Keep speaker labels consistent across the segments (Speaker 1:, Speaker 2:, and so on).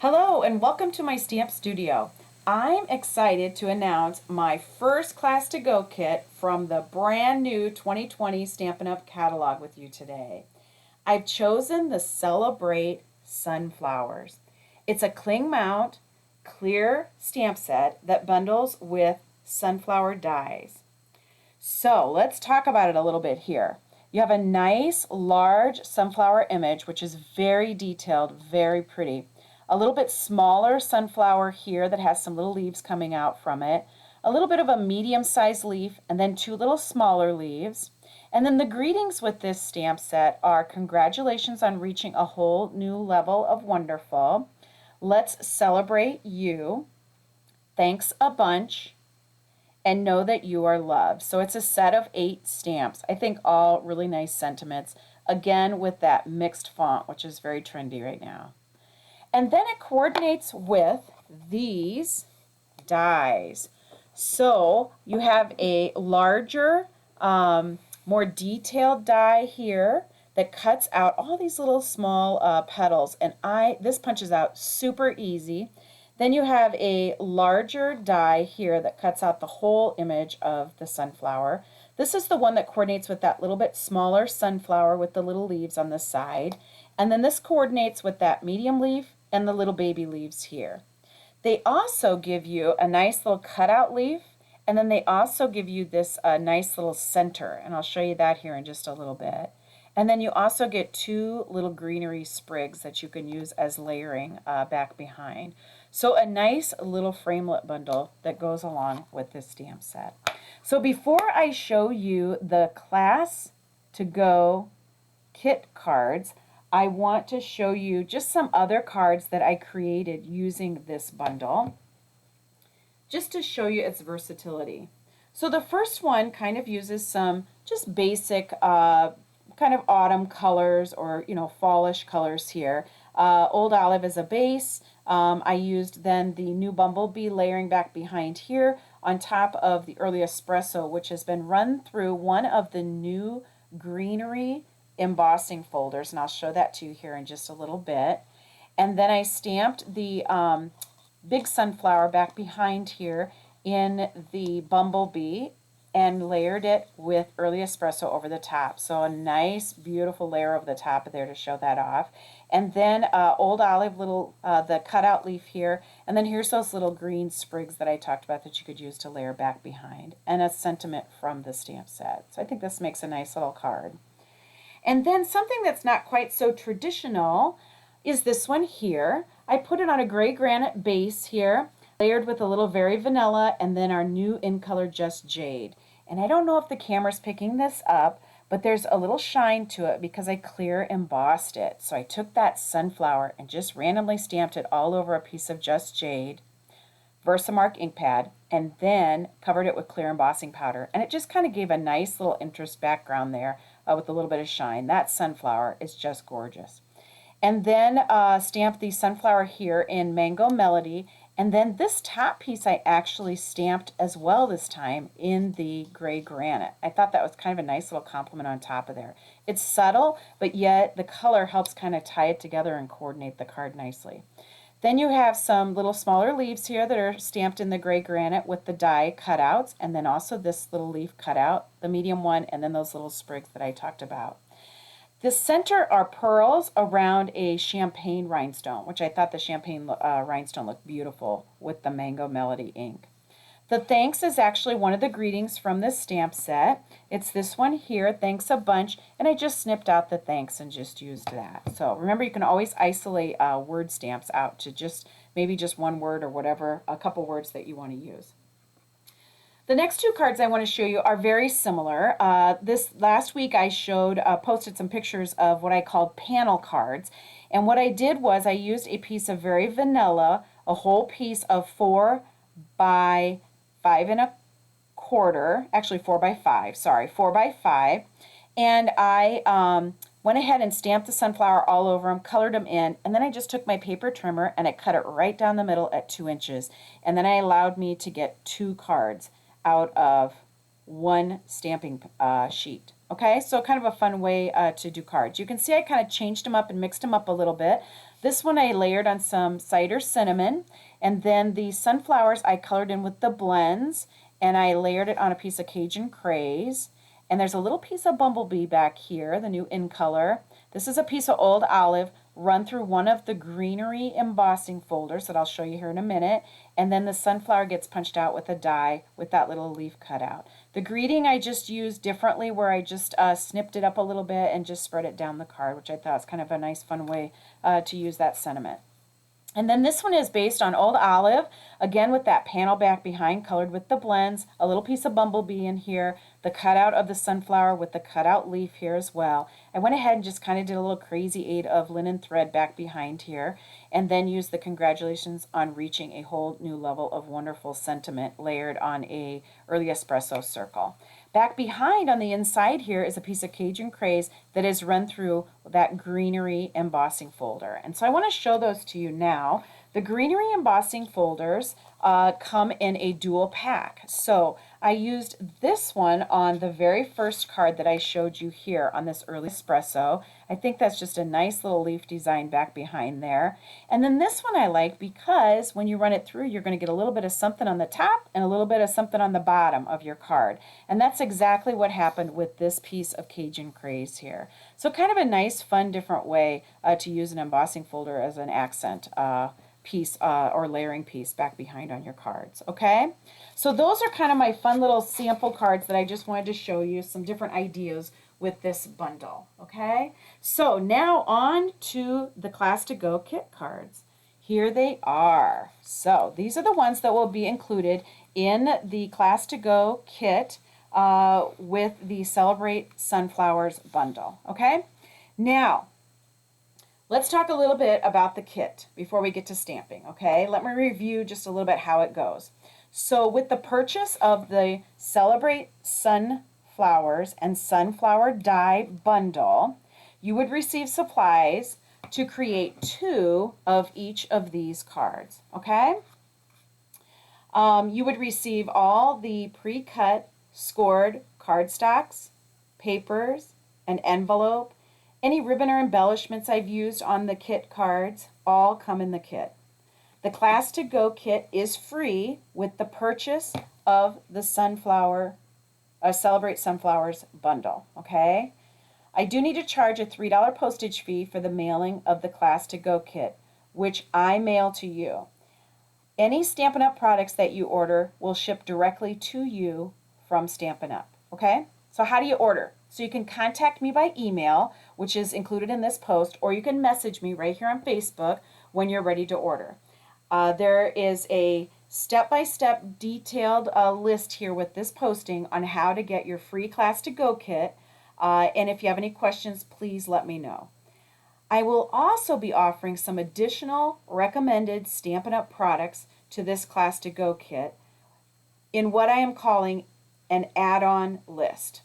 Speaker 1: Hello and welcome to my stamp studio. I'm excited to announce my first class to go kit from the brand new 2020 Stampin' Up! Catalog with you today. I've chosen the Celebrate Sunflowers. It's a cling mount, clear stamp set that bundles with sunflower dies. So let's talk about it a little bit here. You have a nice large sunflower image, which is very detailed, very pretty. A little bit smaller sunflower here that has some little leaves coming out from it. A little bit of a medium-sized leaf, and then two little smaller leaves. And then the greetings with this stamp set are congratulations on reaching a whole new level of wonderful. Let's celebrate you. Thanks a bunch. And know that you are loved. So it's a set of 8 stamps. I think all really nice sentiments. Again, with that mixed font, which is very trendy right now. And then it coordinates with these dies. So you have a larger, more detailed die here that cuts out all these little small petals. And this punches out super easy. Then you have a larger die here that cuts out the whole image of the sunflower. This is the one that coordinates with that little bit smaller sunflower with the little leaves on the side. And then this coordinates with that medium leaf and the little baby leaves here. They also give you a nice little cutout leaf, and then they also give you this nice little center, and I'll show you that here in just a little bit. And then you also get 2 little greenery sprigs that you can use as layering back behind. So a nice little framelit bundle that goes along with this stamp set. So before I show you the class to go kit cards, I want to show you just some other cards that I created using this bundle, just to show you its versatility. So the first one kind of uses some just basic kind of autumn colors or, fallish colors here. Old Olive is a base. I used then the new Bumblebee layering back behind here on top of the early Espresso, which has been run through one of the new greenery embossing folders, and I'll show that to you here in just a little bit. And then I stamped the big sunflower back behind here in the Bumblebee and layered it with early espresso over the top. So a nice, beautiful layer over the top of there to show that off. And then Old Olive, the cutout leaf here. And then here's those little green sprigs that I talked about that you could use to layer back behind. And a sentiment from the stamp set. So I think this makes a nice little card. And then something that's not quite so traditional is this one here. I put it on a gray granite base here, layered with a little Very Vanilla, and then our new in color Just Jade. And I don't know if the camera's picking this up, but there's a little shine to it because I clear embossed it. So I took that sunflower and just randomly stamped it all over a piece of Just Jade, Versamark ink pad, and then covered it with clear embossing powder. And it just kind of gave a nice little interest background there with a little bit of shine. That sunflower is just gorgeous. And then stamped the sunflower here in Mango Melody. And then this top piece I actually stamped as well this time in the gray granite. I thought that was kind of a nice little compliment on top of there. It's subtle, but yet the color helps kind of tie it together and coordinate the card nicely. Then you have some little smaller leaves here that are stamped in the gray granite with the die cutouts, and then also this little leaf cutout, the medium one, and then those little sprigs that I talked about. The center are pearls around a champagne rhinestone, which I thought the champagne rhinestone looked beautiful with the Mango Melody ink. The thanks is actually one of the greetings from this stamp set. It's this one here, thanks a bunch, and I just snipped out the thanks and just used that. So remember, you can always isolate word stamps out to just maybe just one word or whatever, a couple words that you want to use. The next 2 cards I want to show you are very similar. This last week I posted some pictures of what I called panel cards. And what I did was I used a piece of Very Vanilla, a whole piece of 4 by 5 1/4, actually 4 by 5, sorry, 4 by 5. And I went ahead and stamped the sunflower all over them, colored them in, and then I just took my paper trimmer and I cut it right down the middle at 2 inches. And then I allowed me to get 2 cards out of 1 stamping sheet. Okay, so kind of a fun way to do cards. You can see I kind of changed them up and mixed them up a little bit. This one I layered on some cider cinnamon, and then the sunflowers I colored in with the blends, and I layered it on a piece of Cajun Craze. And there's a little piece of bumblebee back here, the new in color. This is a piece of old olive run through one of the greenery embossing folders that I'll show you here in a minute. And then the sunflower gets punched out with a die with that little leaf cut out. The greeting I just used differently, where I just snipped it up a little bit and just spread it down the card, which I thought was kind of a nice fun way to use that sentiment. And then this one is based on old olive, again with that panel back behind colored with the blends, a little piece of bumblebee in here, the cutout of the sunflower with the cutout leaf here as well. I went ahead and just kind of did a little crazy 8 of linen thread back behind here, and then used the congratulations on reaching a whole new level of wonderful sentiment layered on a early espresso circle. Back behind on the inside here is a piece of Cajun Craze that is run through that greenery embossing folder. And so I want to show those to you now. The greenery embossing folders come in a dual pack. So I used this one on the very first card that I showed you here on this early espresso. I think that's just a nice little leaf design back behind there. And then this one I like because when you run it through, you're going to get a little bit of something on the top and a little bit of something on the bottom of your card. And that's exactly what happened with this piece of Cajun Craze here. So kind of a nice, fun, different way to use an embossing folder as an accent piece or layering piece back behind on your cards. Okay, so those are kind of my fun little sample cards that I just wanted to show you some different ideas with this bundle. Okay, so now on to the Class to Go kit cards. Here they are. So these are the ones that will be included in the Class to Go kit with the Celebrate Sunflowers bundle. Okay, now let's talk a little bit about the kit before we get to stamping, okay? Let me review just a little bit how it goes. So with the purchase of the Celebrate Sunflowers and Sunflower Die bundle, you would receive supplies to create 2 of each of these cards, okay? You would receive all the pre-cut, scored cardstocks, papers, an envelope. Any ribbon or embellishments I've used on the kit cards all come in the kit. The Class to Go kit is free with the purchase of the Celebrate Sunflowers bundle, okay? I do need to charge a $3 postage fee for the mailing of the Class to Go kit, which I mail to you. Any Stampin' Up! Products that you order will ship directly to you from Stampin' Up!, okay? So how do you order? So you can contact me by email, which is included in this post, or you can message me right here on Facebook when you're ready to order. There is a step-by-step detailed list here with this posting on how to get your free Class to Go kit, and if you have any questions, please let me know. I will also be offering some additional recommended Stampin' Up! Products to this Class to Go kit in what I am calling an add-on list.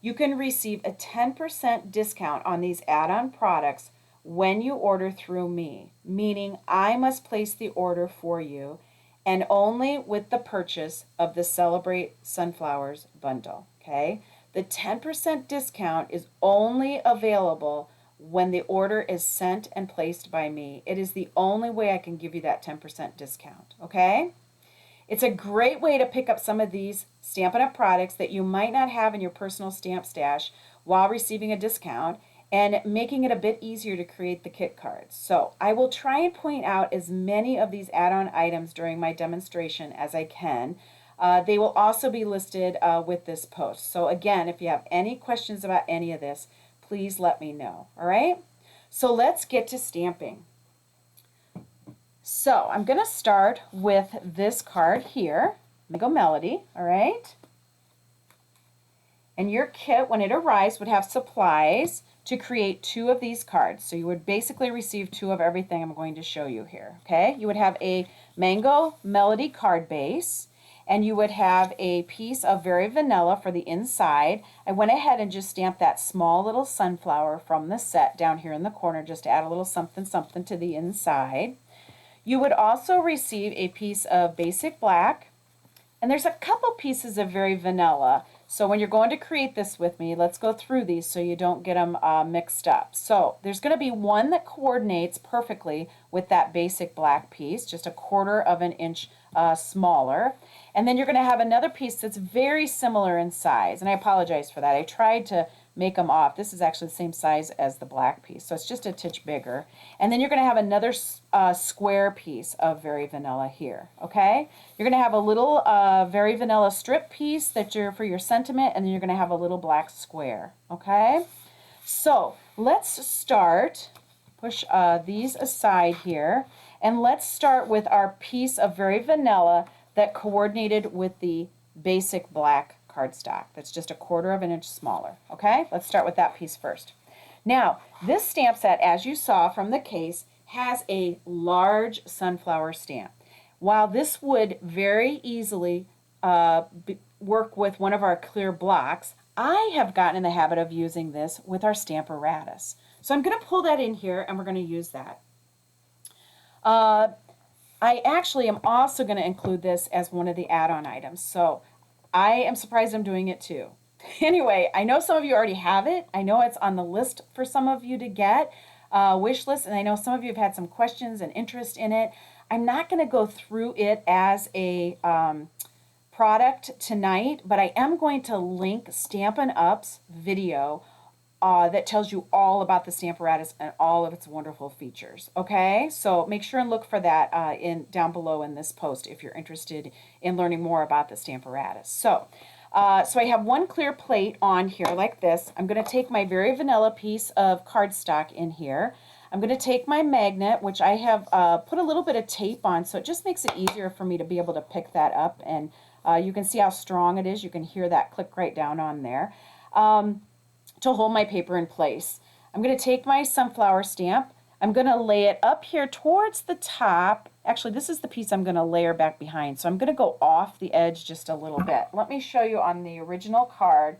Speaker 1: You can receive a 10% discount on these add-on products when you order through me, meaning I must place the order for you and only with the purchase of the Celebrate Sunflowers bundle, okay? The 10% discount is only available when the order is sent and placed by me. It is the only way I can give you that 10% discount, okay? It's a great way to pick up some of these Stampin' Up! Products that you might not have in your personal stamp stash while receiving a discount and making it a bit easier to create the kit cards. So I will try and point out as many of these add-on items during my demonstration as I can. They will also be listed with this post. So again, if you have any questions about any of this, please let me know, all right? So let's get to stamping. So I'm going to start with this card here, Mango Melody, all right? And your kit, when it arrives, would have supplies to create 2 of these cards. So you would basically receive 2 of everything I'm going to show you here, okay? You would have a Mango Melody card base, and you would have a piece of Very Vanilla for the inside. I went ahead and just stamped that small little sunflower from the set down here in the corner just to add a little something something to the inside. You would also receive a piece of Basic Black, and there's a couple pieces of Very Vanilla. So when you're going to create this with me, let's go through these so you don't get them mixed up. So there's going to be one that coordinates perfectly with that basic black piece, just a 1/4 of an inch smaller. And then you're going to have another piece that's very similar in size. And I apologize for that. I tried to make them off. This is actually the same size as the black piece, so it's just a titch bigger. And then you're going to have another square piece of Very Vanilla here, okay? You're going to have a little Very Vanilla strip piece that you're for your sentiment, and then you're going to have a little black square, okay? So let's start, push these aside here, and let's start with our piece of Very Vanilla that coordinated with the basic black cardstock. That's just a 1/4 of an inch smaller, okay? Let's start with that piece first. Now, this stamp set, as you saw from the case, has a large sunflower stamp. While this would very easily work with one of our clear blocks, I have gotten in the habit of using this with our Stamparatus. So I'm going to pull that in here and we're going to use that. I actually am also going to include this as one of the add-on items. So I am surprised I'm doing it too. Anyway, I know some of you already have it. I know it's on the list for some of you to get, wish list, and I know some of you have had some questions and interest in it. I'm not going to go through it as a product tonight, but I am going to link Stampin' Up's video that tells you all about the Stamparatus and all of its wonderful features. Okay, so make sure and look for that down below in this post if you're interested in learning more about the Stamparatus. So I have one clear plate on here like this. I'm going to take my Very Vanilla piece of cardstock in here. I'm going to take my magnet, which I have put a little bit of tape on, so it just makes it easier for me to be able to pick that up. And you can see how strong it is. You can hear that click right down on there. To hold my paper in place. I'm going to take my sunflower stamp. I'm going to lay it up here towards the top. Actually, this is the piece I'm going to layer back behind. So I'm going to go off the edge just a little bit. Let me show you on the original card.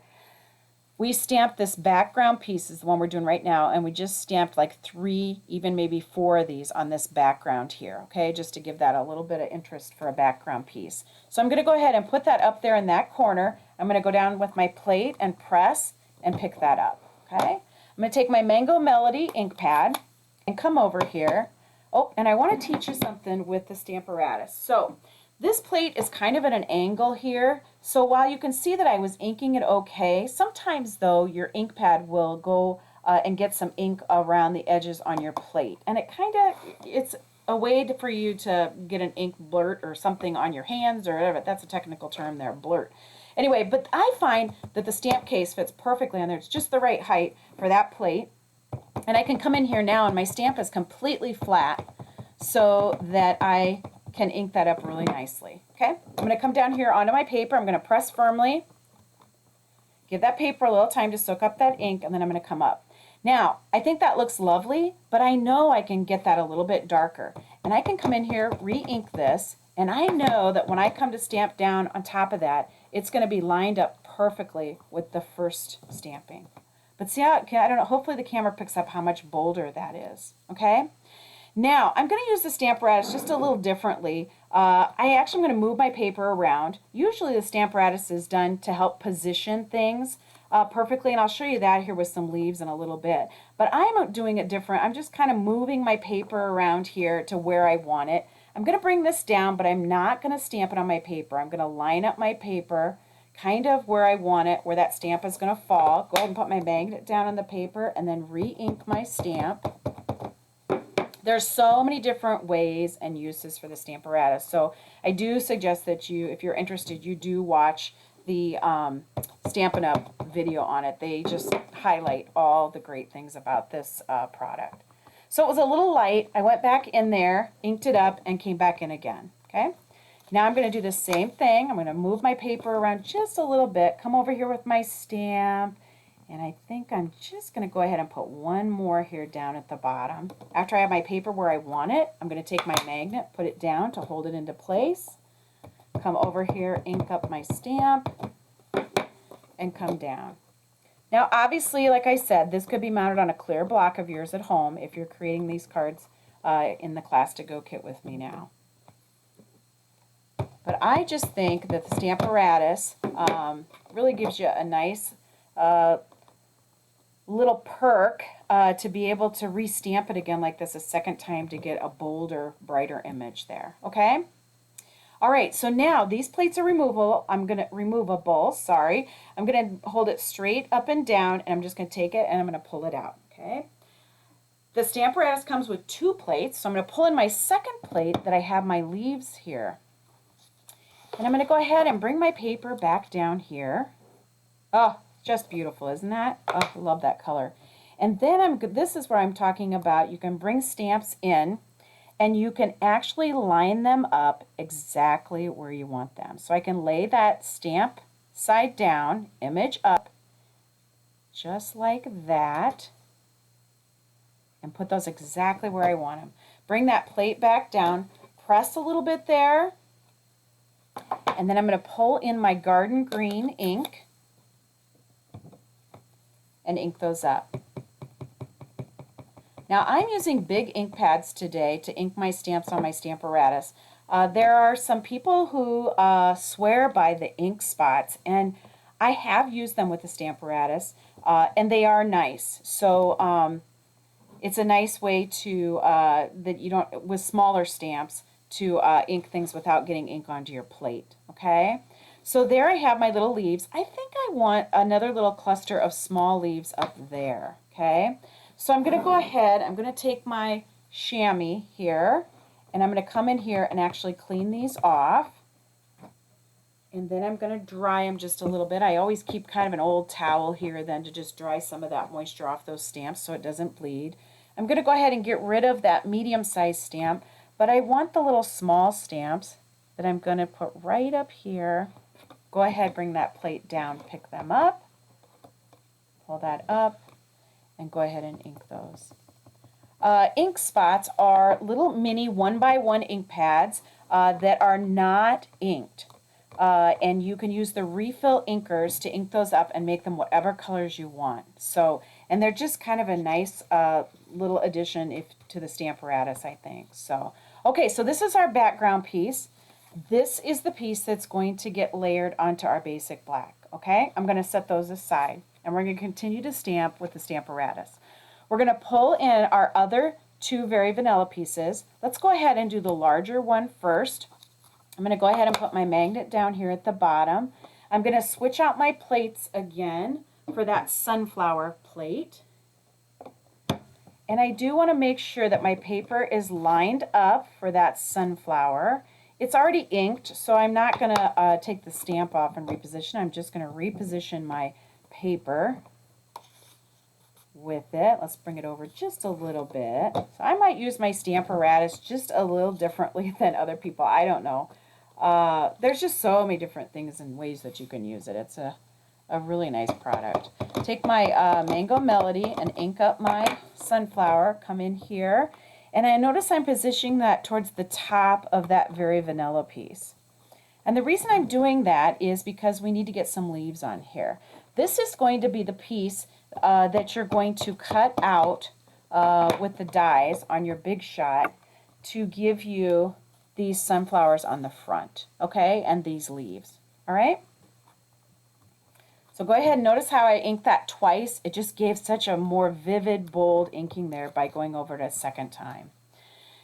Speaker 1: We stamped this background piece, is the one we're doing right now, and we just stamped like 3, even maybe 4 of these on this background here, okay, just to give that a little bit of interest for a background piece. So I'm going to go ahead and put that up there in that corner. I'm going to go down with my plate and press and pick that up, okay? I'm going to take my Mango Melody ink pad and come over here. Oh, and I want to teach you something with the Stamparatus. So this plate is kind of at an angle here, so while you can see that I was inking it okay, sometimes though your ink pad will go and get some ink around the edges on your plate, and it's a way for you to get an ink blurt or something on your hands or whatever. That's a technical term there, blurt. Anyway, but I find that the stamp case fits perfectly on there. It's just the right height for that plate. And I can come in here now and my stamp is completely flat so that I can ink that up really nicely. Okay, I'm going to come down here onto my paper. I'm going to press firmly, give that paper a little time to soak up that ink, and then I'm going to come up. Now, I think that looks lovely, but I know I can get that a little bit darker. And I can come in here, re-ink this, and I know that when I come to stamp down on top of that, it's going to be lined up perfectly with the first stamping. But see how, I don't know, hopefully the camera picks up how much bolder that is, okay? Now, I'm going to use the Stamparatus just a little differently. I'm going to move my paper around. Usually the Stamparatus is done to help position things perfectly, and I'll show you that here with some leaves in a little bit. But I'm doing it different. I'm just kind of moving my paper around here to where I want it. I'm going to bring this down, but I'm not going to stamp it on my paper. I'm going to line up my paper kind of where I want it, where that stamp is going to fall. Go ahead and put my magnet down on the paper and then re-ink my stamp. There's so many different ways and uses for the Stamparatus. So I do suggest that you, if you're interested, you do watch the Stampin' Up video on it. They just highlight all the great things about this product. So it was a little light. I went back in there, inked it up, and came back in again. Okay. Now I'm going to do the same thing. I'm going to move my paper around just a little bit, come over here with my stamp, and I think I'm just going to go ahead and put one more here down at the bottom. After I have my paper where I want it, I'm going to take my magnet, put it down to hold it into place, come over here, ink up my stamp, and come down. Now obviously, like I said, this could be mounted on a clear block of yours at home if you're creating these cards in the Class to Go kit with me now. But I just think that the Stamparatus Really gives you a nice little perk to be able to re-stamp it again like this a second time to get a bolder, brighter image there, okay? All right, so now these plates are removable. Removable, sorry. I'm going to hold it straight up and down, and I'm just going to take it and I'm going to pull it out, okay? The Stamparatus comes with 2 plates, so I'm going to pull in my second plate that I have my leaves here. And I'm going to go ahead and bring my paper back down here. Oh, just beautiful, isn't that? Oh, I love that color. And then this is where I'm talking about you can bring stamps in and you can actually line them up exactly where you want them. So I can lay that stamp side down, image up, just like that, and put those exactly where I want them. Bring that plate back down, press a little bit there, and then I'm going to pull in my garden green ink and ink those up. Now I'm using big ink pads today to ink my stamps on my Stamparatus. There are some people who swear by the ink spots, and I have used them with the Stamparatus, and they are nice. So it's a nice way to, that you don't, with smaller stamps, to ink things without getting ink onto your plate, okay? So there I have my little leaves. I think I want another little cluster of small leaves up there, okay? So I'm going to go ahead, I'm going to take my chamois here, and I'm going to come in here and actually clean these off. And then I'm going to dry them just a little bit. I always keep kind of an old towel here then to just dry some of that moisture off those stamps so it doesn't bleed. I'm going to go ahead and get rid of that medium-sized stamp, but I want the little small stamps that I'm going to put right up here. Go ahead, bring that plate down, pick them up, pull that up, and go ahead and ink those. Ink spots are little mini 1x1 ink pads that are not inked. And you can use the refill inkers to ink those up and make them whatever colors you want. So, and they're just kind of a nice little addition to the Stamparatus, I think. So, okay, so this is our background piece. This is the piece that's going to get layered onto our basic black, okay? I'm going to set those aside, and we're going to continue to stamp with the Stamparatus. We're going to pull in our other 2 very vanilla pieces. Let's go ahead and do the larger one first. I'm going to go ahead and put my magnet down here at the bottom. I'm going to switch out my plates again for that sunflower plate. And I do want to make sure that my paper is lined up for that sunflower. It's already inked, so I'm not going to take the stamp off and reposition. I'm just going to reposition my paper with it. Let's bring it over just a little bit. So I might use my Stamparatus just a little differently than other people. I don't know. There's just so many different things and ways that you can use it. It's a really nice product. Take my Mango Melody and ink up my sunflower. Come in here. And I notice I'm positioning that towards the top of that very vanilla piece. And the reason I'm doing that is because we need to get some leaves on here. This is going to be the piece that you're going to cut out with the dies on your Big Shot to give you these sunflowers on the front, okay, and these leaves, all right? So go ahead and notice how I inked that twice. It just gave such a more vivid, bold inking there by going over it a second time.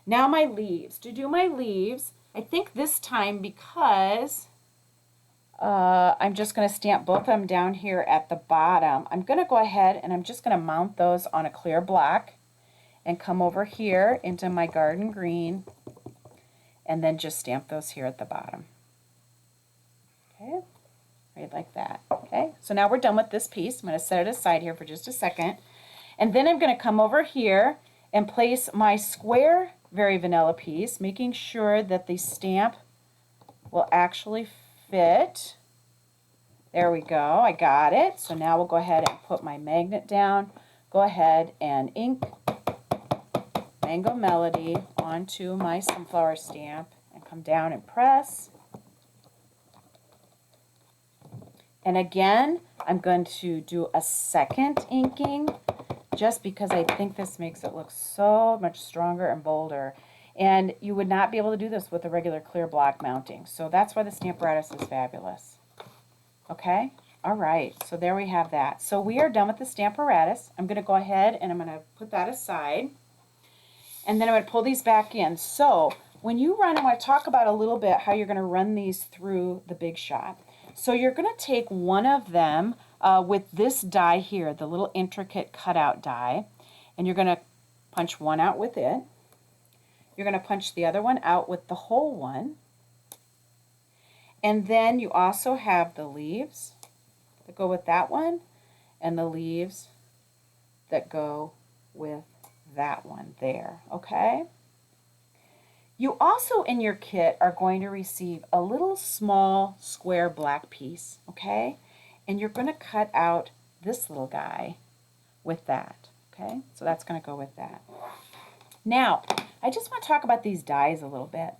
Speaker 1: Now my leaves. To do my leaves, I think this time because I'm just going to stamp both of them down here at the bottom, I'm going to go ahead and I'm just going to mount those on a clear block and come over here into my garden green and then just stamp those here at the bottom. Okay, right like that. Okay, so now we're done with this piece. I'm going to set it aside here for just a second. And then I'm going to come over here and place my square Very Vanilla piece, making sure that the stamp will actually fit. There we go, I got it. So now we'll go ahead and put my magnet down, go ahead and ink Mango Melody onto my sunflower stamp and come down and press. And again, I'm going to do a second inking just because I think this makes it look so much stronger and bolder. And you would not be able to do this with a regular clear block mounting. So that's why the Stamparatus is fabulous. Okay? All right, so there we have that. So we are done with the stamp apparatus. I'm going to go ahead and I'm going to put that aside. And then I'm going to pull these back in. So when you run, I want to talk about a little bit how you're going to run these through the Big Shot. So you're going to take one of them with this die here, the little intricate cutout die, and you're going to punch one out with it. You're going to punch the other one out with the whole one. And then you also have the leaves that go with that one and the leaves that go with that one there, okay? You also in your kit are going to receive a little small square black piece, okay? And you're going to cut out this little guy with that, okay? So that's going to go with that. Now, I just want to talk about these dies a little bit.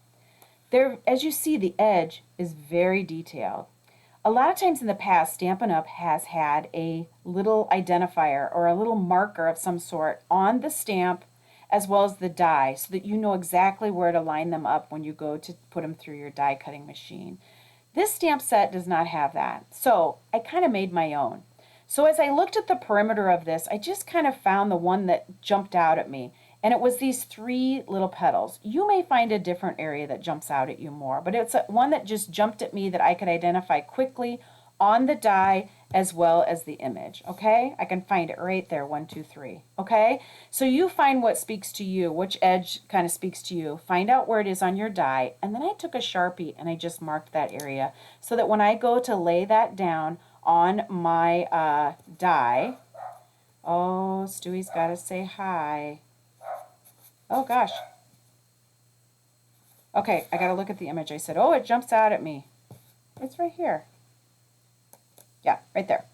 Speaker 1: There, as you see, the edge is very detailed. A lot of times in the past, Stampin' Up! Has had a little identifier or a little marker of some sort on the stamp as well as the die so that you know exactly where to line them up when you go to put them through your die cutting machine. This stamp set does not have that, so I kind of made my own. So as I looked at the perimeter of this, I just kind of found the one that jumped out at me. And it was these three little petals. You may find a different area that jumps out at you more, but it's one that just jumped at me that I could identify quickly on the die as well as the image, okay? I can find it right there, 1, 2, 3, okay? So you find what speaks to you, which edge kind of speaks to you. Find out where it is on your die, and then I took a Sharpie and I just marked that area so that when I go to lay that down on my die, oh, Stewie's got to say hi. Oh gosh. Okay, I gotta look at the image. I said, oh, it jumps out at me. It's right here. Yeah, right there.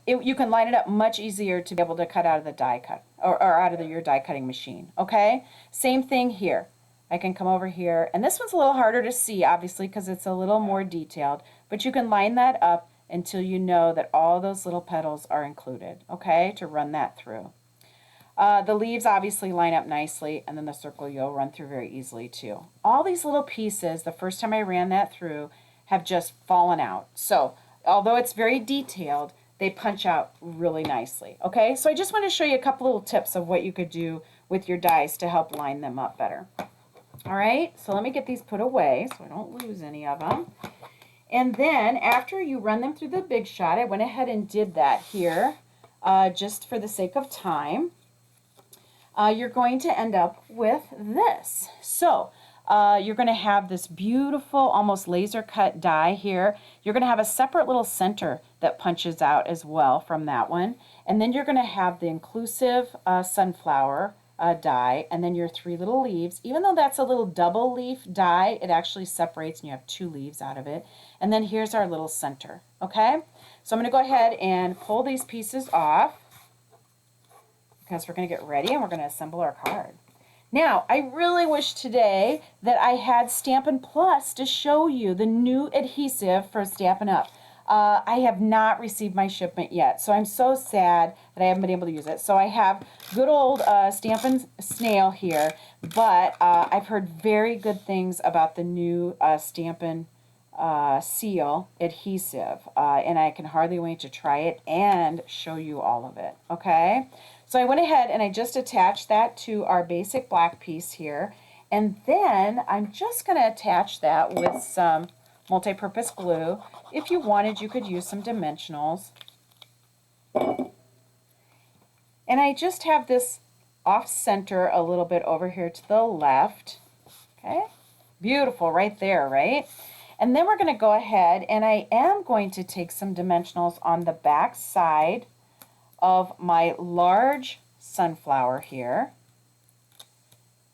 Speaker 1: You can line it up much easier to be able to cut out of the die cut or out of your die cutting machine. Okay, same thing here. I can come over here, and this one's a little harder to see, obviously, because it's a little more detailed. But you can line that up until you know that all those little petals are included. Okay, to run that through. The leaves obviously line up nicely, and then the circle you'll run through very easily too. All these little pieces, the first time I ran that through, have just fallen out. So although it's very detailed, they punch out really nicely. Okay, so I just want to show you a couple little tips of what you could do with your dies to help line them up better. All right, so let me get these put away so I don't lose any of them. And then after you run them through the Big Shot, I went ahead and did that here just for the sake of time. You're going to end up with this. So you're going to have this beautiful, almost laser cut die here. You're going to have a separate little center that punches out as well from that one. And then you're going to have the inclusive sunflower die, and then your three little leaves. Even though that's a little double leaf die, it actually separates and you have two leaves out of it. And then here's our little center, okay? So I'm going to go ahead and pull these pieces off, because we're going to get ready and we're going to assemble our card. Now, I really wish today that I had Stampin' Plus to show you the new adhesive for Stampin' Up. I have not received my shipment yet, so I'm so sad that I haven't been able to use it. So I have good old Stampin' Snail here, but I've heard very good things about the new Stampin' Seal adhesive, and I can hardly wait to try it and show you all of it, okay? So I went ahead and I just attached that to our basic black piece here, and then I'm just going to attach that with some multi-purpose glue. If you wanted, you could use some dimensionals. And I just have this off center a little bit over here to the left. Okay, beautiful right there, right? And then we're going to go ahead and I am going to take some dimensionals on the back side of my large sunflower here.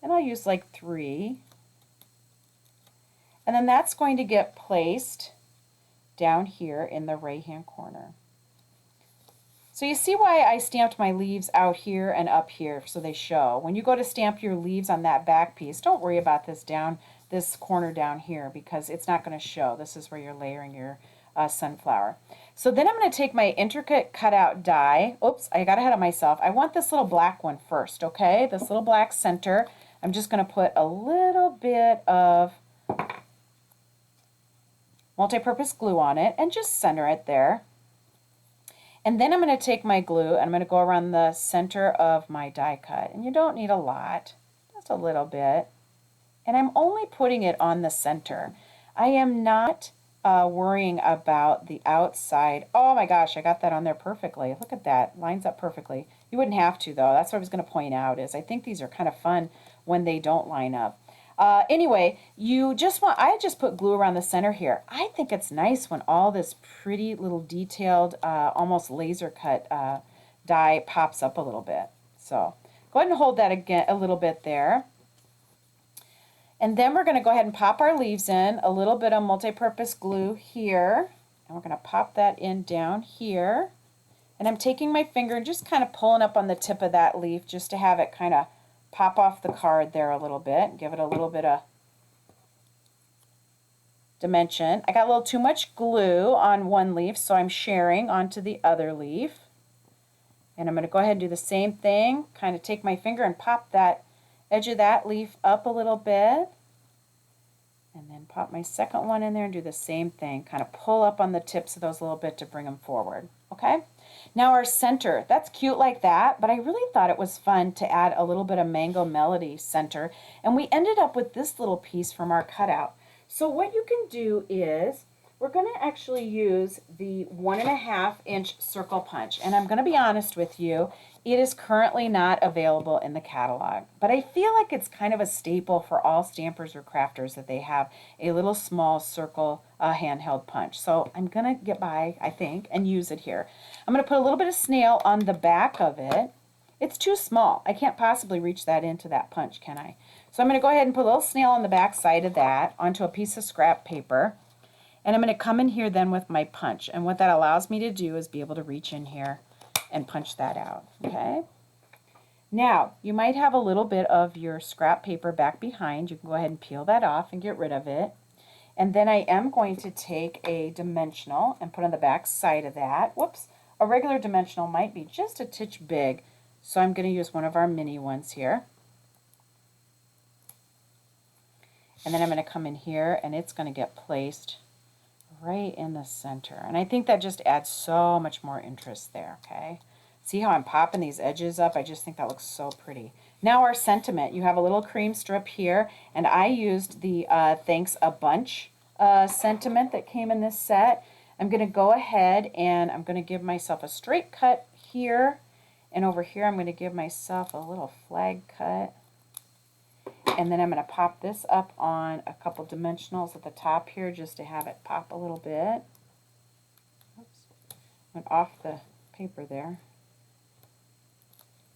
Speaker 1: And I'll use like 3. And then that's going to get placed down here in the right-hand corner. So you see why I stamped my leaves out here and up here so they show. When you go to stamp your leaves on that back piece, don't worry about this corner down here because it's not going to show. This is where you're layering your sunflower. So then I'm going to take my intricate cutout die. Oops, I got ahead of myself. I want this little black one first, okay? This little black center. I'm just going to put a little bit of multi-purpose glue on it and just center it there. And then I'm going to take my glue and I'm going to go around the center of my die cut. And you don't need a lot, just a little bit. And I'm only putting it on the center. I am not worrying about the outside. Oh my gosh, I got that on there perfectly. Look at that, lines up perfectly. You wouldn't have to though. That's what I was going to point out is I think these are kind of fun when they don't line up. Anyway, I just put glue around the center here. I think it's nice when all this pretty little detailed, almost laser cut die pops up a little bit. So go ahead and hold that again a little bit there. And then we're going to go ahead and pop our leaves in, a little bit of multi-purpose glue here. And we're going to pop that in down here. And I'm taking my finger and just kind of pulling up on the tip of that leaf just to have it kind of pop off the card there a little bit. Give it a little bit of dimension. I got a little too much glue on one leaf, so I'm sharing onto the other leaf. And I'm going to go ahead and do the same thing. Kind of take my finger and pop that edge of that leaf up a little bit. And then pop my second one in there and do the same thing. Kind of pull up on the tips of those a little bit to bring them forward. Okay? Now our center, that's cute like that, but I really thought it was fun to add a little bit of Mango Melody center. And we ended up with this little piece from our cutout. So what you can do is, we're going to actually use the 1.5 inch circle punch. And I'm going to be honest with you, it is currently not available in the catalog. But I feel like it's kind of a staple for all stampers or crafters that they have a little small circle handheld punch. So I'm going to get by, I think, and use it here. I'm going to put a little bit of snail on the back of it. It's too small. I can't possibly reach that into that punch, can I? So I'm going to go ahead and put a little snail on the back side of that onto a piece of scrap paper. And I'm going to come in here then with my punch. And what that allows me to do is be able to reach in here and punch that out. Okay? Now, you might have a little bit of your scrap paper back behind. You can go ahead and peel that off and get rid of it. And then I am going to take a dimensional and put on the back side of that. Whoops. A regular dimensional might be just a titch big. So I'm going to use one of our mini ones here. And then I'm going to come in here and it's going to get placed right in the center. And I think that just adds so much more interest there, okay? See how I'm popping these edges up? I just think that looks so pretty. Now our sentiment. You have a little cream strip here, and I used the Thanks a Bunch sentiment that came in this set. I'm going to go ahead and I'm going to give myself a straight cut here, and over here I'm going to give myself a little flag cut. And then I'm going to pop this up on a couple dimensionals at the top here just to have it pop a little bit. Oops. Went off the paper there.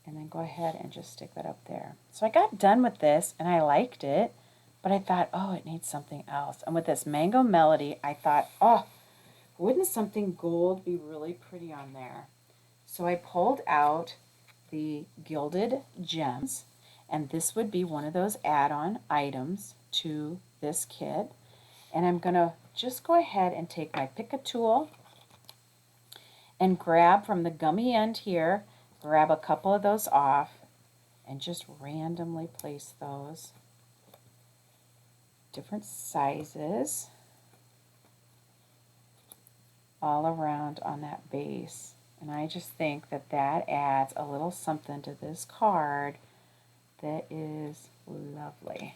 Speaker 1: And then go ahead and just stick that up there. So I got done with this and I liked it, but I thought, oh, it needs something else. And with this Mango Melody, I thought, oh, wouldn't something gold be really pretty on there? So I pulled out the Gilded Gems. And this would be one of those add-on items to this kit. And I'm going to just go ahead and take my Pick-a tool and grab from the gummy end here, grab a couple of those off, and just randomly place those. Different sizes all around on that base. And I just think that that adds a little something to this card that is lovely.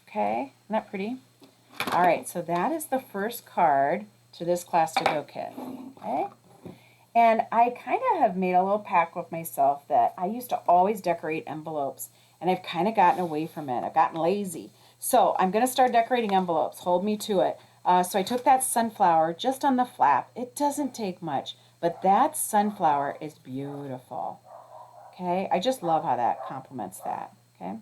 Speaker 1: Okay, isn't that pretty? All right, so that is the first card to this Class to Go kit. Okay, and I kind of have made a little pact with myself that I used to always decorate envelopes, and I've kind of gotten away from it. I've gotten lazy. So I'm going to start decorating envelopes. Hold me to it. So I took that sunflower just on the flap. It doesn't take much, but that sunflower is beautiful. Okay, I just love how that complements that. Okay,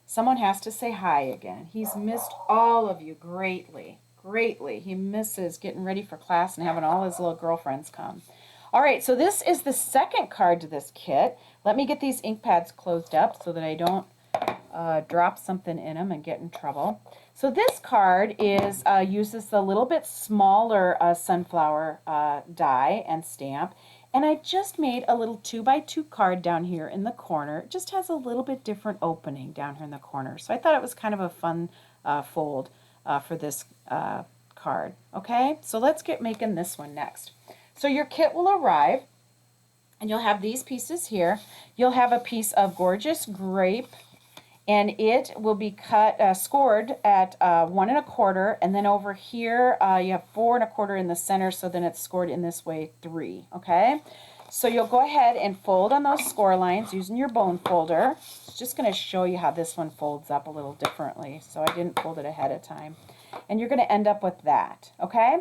Speaker 1: someone has to say hi again. He's missed all of you greatly, greatly. He misses getting ready for class and having all his little girlfriends come. All right, so this is the second card to this kit. Let me get these ink pads closed up so that I don't drop something in them and get in trouble. So this card is uses the little bit smaller sunflower die and stamp. And I just made a little 2x2 card down here in the corner. It just has a little bit different opening down here in the corner. So I thought it was kind of a fun fold for this card. Okay, so let's get making this one next. So your kit will arrive and you'll have these pieces here. You'll have a piece of gorgeous grape, and it will be cut, scored at 1 1/4, and then over here you have 4 1/4 in the center, so then it's scored in this way 3, okay? So you'll go ahead and fold on those score lines using your bone folder. It's just going to show you how this one folds up a little differently, so I didn't fold it ahead of time. And you're going to end up with that, okay?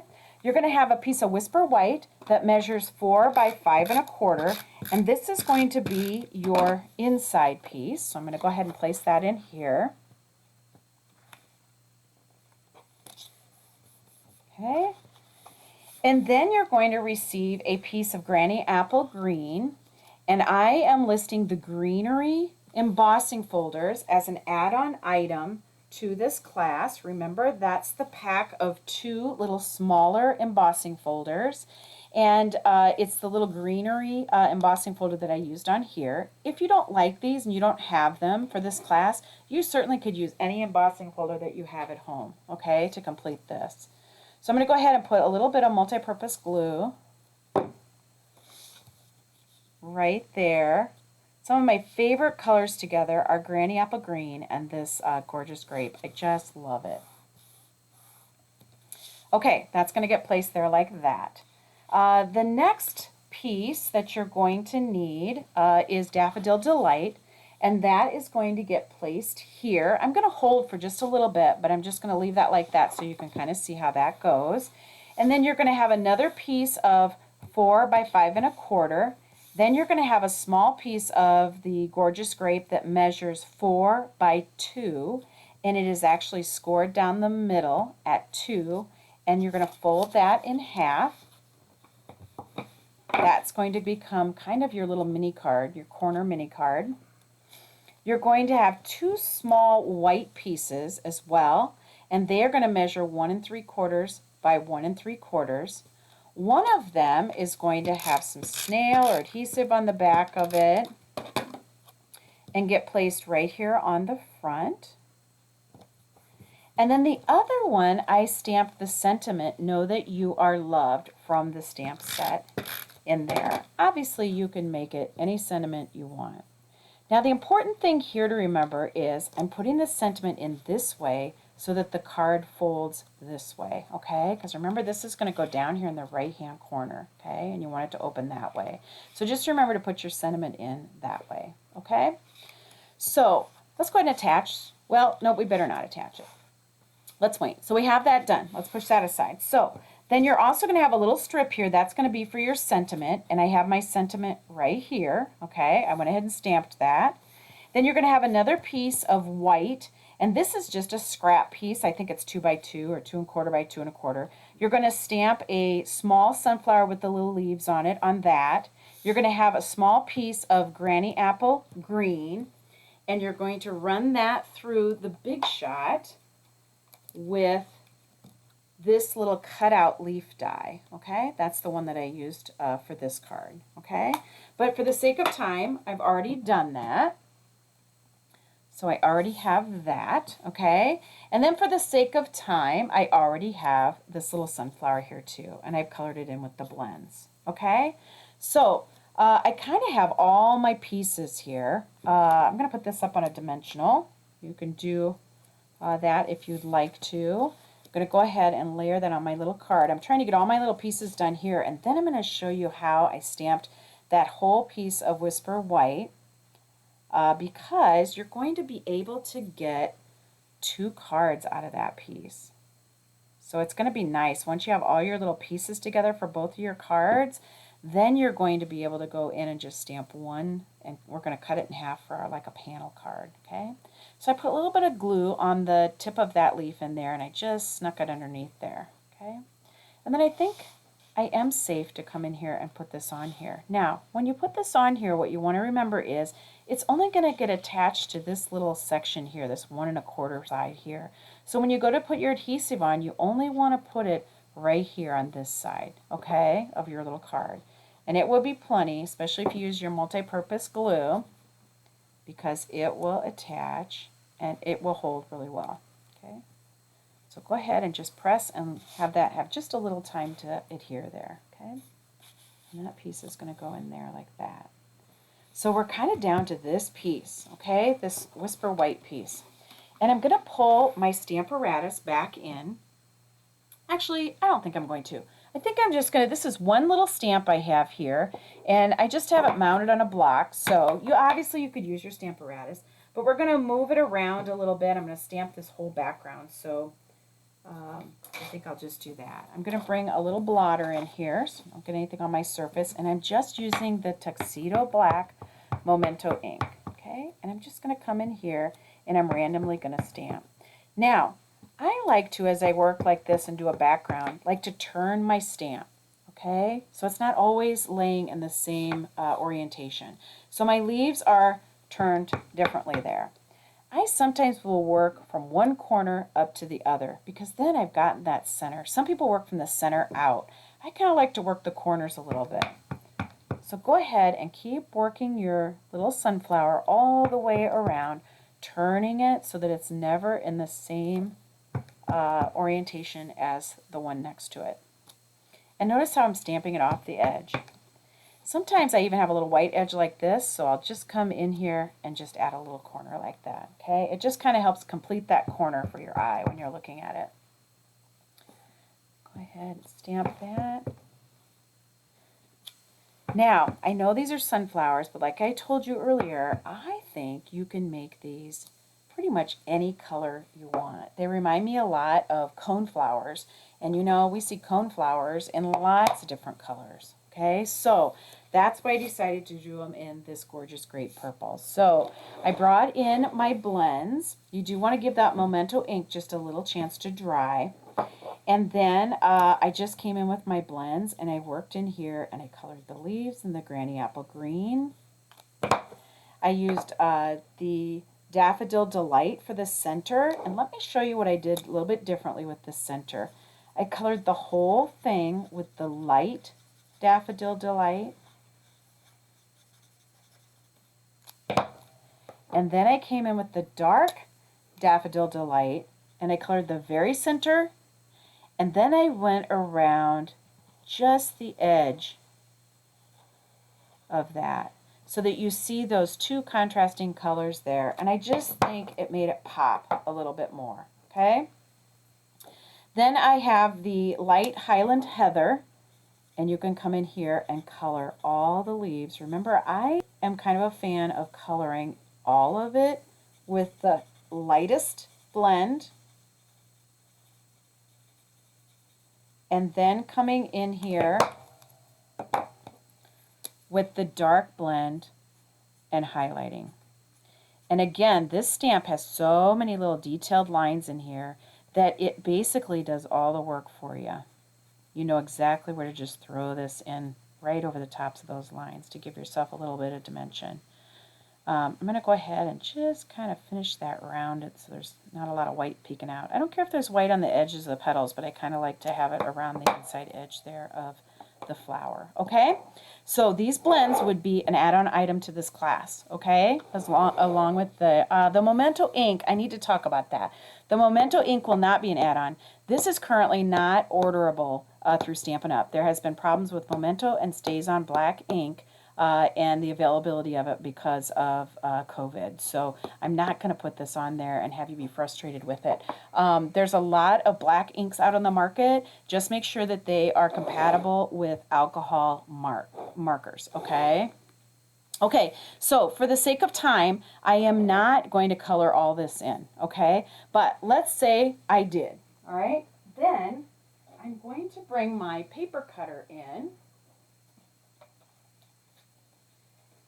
Speaker 1: You're going to have a piece of Whisper White that measures 4 by 5 1/4, and this is going to be your inside piece. So I'm going to go ahead and place that in here. Okay. And then you're going to receive a piece of Granny Apple Green, and I am listing the greenery embossing folders as an add-on item to this class. Remember, that's the pack of 2 little smaller embossing folders, and it's the little greenery embossing folder that I used on here. If you don't like these and you don't have them for this class, you certainly could use any embossing folder that you have at home, okay, to complete this. So I'm going to go ahead and put a little bit of multi-purpose glue right there. Some of my favorite colors together are Granny Apple Green and this gorgeous grape. I just love it. Okay, that's going to get placed there like that. The next piece that you're going to need is Daffodil Delight, and that is going to get placed here. I'm going to hold for just a little bit, but I'm just going to leave that like that so you can kind of see how that goes. And then you're going to have another piece of 4 by 5 1/4. Then you're going to have a small piece of the gorgeous grape that measures 4 by 2, and it is actually scored down the middle at 2, and you're going to fold that in half. That's going to become kind of your little mini card, your corner mini card. You're going to have 2 small white pieces as well, and they are going to measure 1 3/4 by 1 3/4. One of them is going to have some snail or adhesive on the back of it and get placed right here on the front. And then the other one, I stamped the sentiment, "Know that you are loved," from the stamp set in there. Obviously, you can make it any sentiment you want. Now, the important thing here to remember is I'm putting the sentiment in this way so that the card folds this way, okay? Because remember, this is going to go down here in the right-hand corner, okay? And you want it to open that way. So just remember to put your sentiment in that way, okay? So let's go ahead and attach. Well, no, we better not attach it. Let's wait. So we have that done. Let's push that aside. So then you're also going to have a little strip here. That's going to be for your sentiment, and I have my sentiment right here, okay? I went ahead and stamped that. Then you're going to have another piece of white, and this is just a scrap piece. I think it's 2 by 2 or 2 1/4 by 2 1/4. You're going to stamp a small sunflower with the little leaves on it on that. You're going to have a small piece of Granny Apple Green, and you're going to run that through the Big Shot with this little cutout leaf die, okay? That's the one that I used for this card, okay? But for the sake of time, I've already done that. So I already have that, okay? And then for the sake of time, I already have this little sunflower here too, and I've colored it in with the blends, okay? So I kind of have all my pieces here. I'm going to put this up on a dimensional. You can do that if you'd like to. I'm going to go ahead and layer that on my little card. I'm trying to get all my little pieces done here, and then I'm going to show you how I stamped that whole piece of Whisper White. Because you're going to be able to get 2 cards out of that piece. So it's going to be nice. Once you have all your little pieces together for both of your cards, then you're going to be able to go in and just stamp one, and we're going to cut it in half for like a panel card, okay? So I put a little bit of glue on the tip of that leaf in there, and I just snuck it underneath there, okay? And then I think I am safe to come in here and put this on here. Now, when you put this on here, what you want to remember is it's only going to get attached to this little section here, this 1 1/4 side here. So when you go to put your adhesive on, you only want to put it right here on this side, okay, of your little card. And it will be plenty, especially if you use your multi-purpose glue, because it will attach and it will hold really well, okay? So go ahead and just press and have that have just a little time to adhere there, okay? And that piece is going to go in there like that. So we're kind of down to this piece, okay? This Whisper White piece. And I'm going to pull my Stamparatus back in. Actually, I don't think I'm going to. I think I'm just going to, this is one little stamp I have here, and I just have it mounted on a block. So you could use your Stamparatus, but we're going to move it around a little bit. I'm going to stamp this whole background, so I think I'll just do that. I'm going to bring a little blotter in here so I don't get anything on my surface, and I'm just using the Tuxedo Black Memento ink, okay? And I'm just going to come in here, and I'm randomly going to stamp. Now, I like to, as I work like this and do a background, like to turn my stamp, okay? So it's not always laying in the same orientation. So my leaves are turned differently there. I sometimes will work from one corner up to the other because then I've gotten that center. Some people work from the center out. I kind of like to work the corners a little bit. So go ahead and keep working your little sunflower all the way around, turning it so that it's never in the same orientation as the one next to it. And notice how I'm stamping it off the edge. Sometimes I even have a little white edge like this, so I'll just come in here and just add a little corner like that, okay? It just kind of helps complete that corner for your eye when you're looking at it. Go ahead and stamp that. Now, I know these are sunflowers, but like I told you earlier, I think you can make these pretty much any color you want. They remind me a lot of coneflowers, and you know, we see coneflowers in lots of different colors. Okay, so that's why I decided to do them in this gorgeous grape purple. So I brought in my blends. You do want to give that Memento ink just a little chance to dry. And then I just came in with my blends and I worked in here and I colored the leaves in the Granny Apple Green. I used the Daffodil Delight for the center. And let me show you what I did a little bit differently with the center. I colored the whole thing with the light Daffodil Delight. And then I came in with the dark Daffodil Delight and I colored the very center, and then I went around just the edge of that so that you see those two contrasting colors there, and I just think it made it pop a little bit more, okay? Then I have the light Highland Heather, and you can come in here and color all the leaves. Remember, I am kind of a fan of coloring all of it with the lightest blend, and then coming in here with the dark blend and highlighting. And again, this stamp has so many little detailed lines in here that it basically does all the work for you. You know exactly where to just throw this in right over the tops of those lines to give yourself a little bit of dimension. I'm going to go ahead and just kind of finish that around it so there's not a lot of white peeking out. I don't care if there's white on the edges of the petals, but I kind of like to have it around the inside edge there of the flower. Okay, so these blends would be an add-on item to this class, okay, along with the Memento ink. I need to talk about that. The Memento ink will not be an add-on. This is currently not orderable through Stampin' Up. There has been problems with Memento and StazOn Black ink and the availability of it because of COVID. So I'm not going to put this on there and have you be frustrated with it. There's a lot of black inks out on the market. Just make sure that they are compatible with alcohol markers, okay? Okay, so for the sake of time, I am not going to color all this in, okay? But let's say I did, all right? Then I'm going to bring my paper cutter in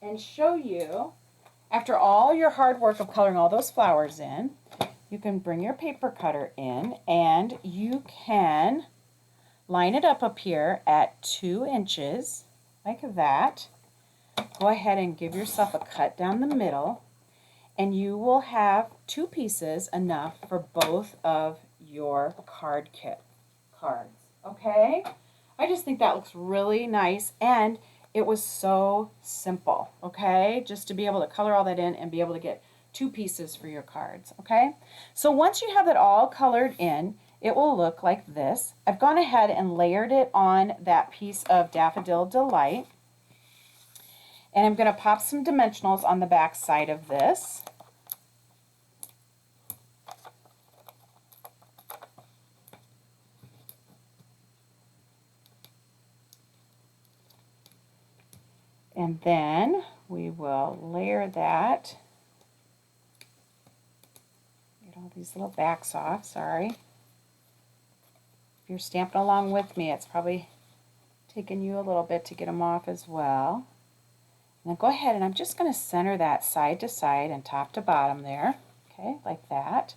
Speaker 1: and show you, after all your hard work of coloring all those flowers in, you can bring your paper cutter in and you can line it up here at 2 inches, like that. Go ahead and give yourself a cut down the middle, and you will have 2 pieces enough for both of your card kit cards, okay? I just think that looks really nice, and it was so simple, okay? Just to be able to color all that in and be able to get 2 pieces for your cards, okay? So once you have it all colored in, it will look like this. I've gone ahead and layered it on that piece of Daffodil Delight. And I'm going to pop some dimensionals on the back side of this. And then we will layer that. Get all these little backs off, sorry. If you're stamping along with me, it's probably taking you a little bit to get them off as well. And then go ahead and I'm just going to center that side to side and top to bottom there. Okay, like that.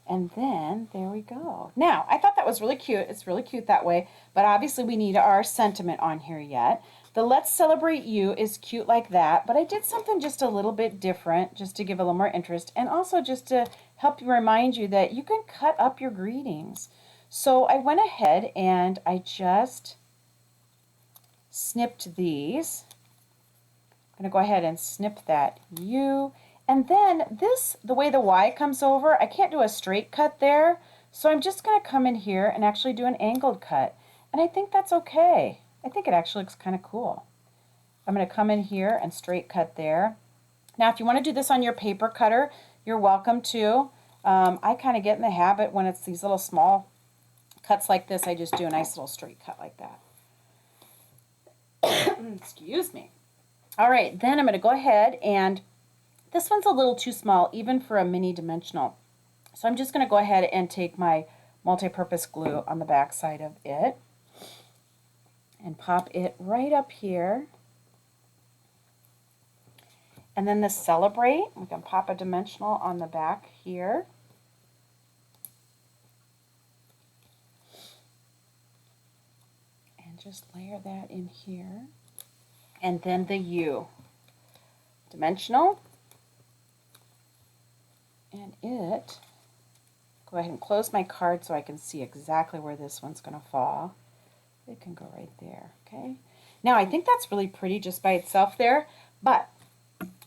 Speaker 1: And then there we go. Now, I thought that was really cute. It's really cute that way, but obviously we need our sentiment on here yet. The Let's Celebrate You is cute like that, but I did something just a little bit different just to give a little more interest and also just to help remind you that you can cut up your greetings. So I went ahead and I just snipped these. I'm going to go ahead and snip that U. And then this, the way the Y comes over, I can't do a straight cut there, so I'm just going to come in here and actually do an angled cut. And I think that's okay. I think it actually looks kind of cool. I'm going to come in here and straight cut there. Now, if you want to do this on your paper cutter, you're welcome to. I kind of get in the habit when it's these little small cuts like this, I just do a nice little straight cut like that. Excuse me. All right, then I'm going to go ahead and this one's a little too small, even for a mini dimensional. So I'm just going to go ahead and take my multi-purpose glue on the back side of it and pop it right up here. And then the Celebrate, we can pop a dimensional on the back here. And just layer that in here. And then the U. Dimensional. And it, go ahead and close my card so I can see exactly where this one's going to fall. It can go right there, okay? Now, I think that's really pretty just by itself there, but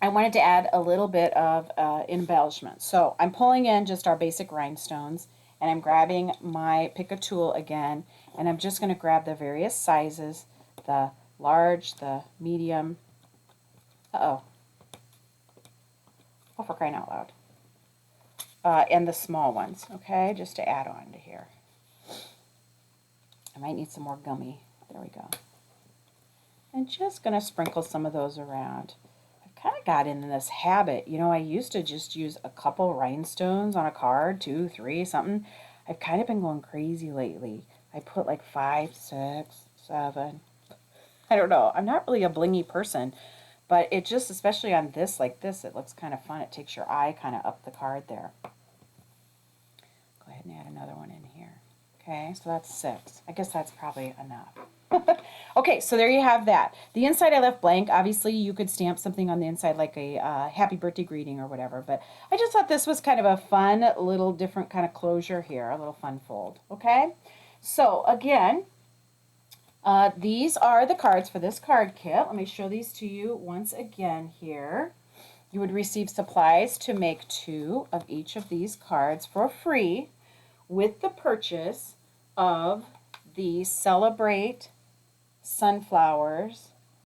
Speaker 1: I wanted to add a little bit of embellishment. So I'm pulling in just our basic rhinestones, and I'm grabbing my pick a tool again, and I'm just going to grab the various sizes, the large, the medium, oh, for crying out loud. And the small ones, okay, just to add on to here. I might need some more gummy. There we go. And just going to sprinkle some of those around. I've kind of got into this habit. You know, I used to just use a couple rhinestones on a card, 2, 3, something. I've kind of been going crazy lately. I put like 5, 6, 7. I don't know. I'm not really a blingy person. But it just, especially on this, like this, it looks kind of fun. It takes your eye kind of up the card there. Go ahead and add another one in here. Okay, so that's 6. I guess that's probably enough. Okay, so there you have that. The inside I left blank. Obviously, you could stamp something on the inside like a happy birthday greeting or whatever. But I just thought this was kind of a fun, little different kind of closure here. A little fun fold. Okay, so again, these are the cards for this card kit. Let me show these to you once again here. You would receive supplies to make 2 of each of these cards for free with the purchase of the Celebrate Sunflowers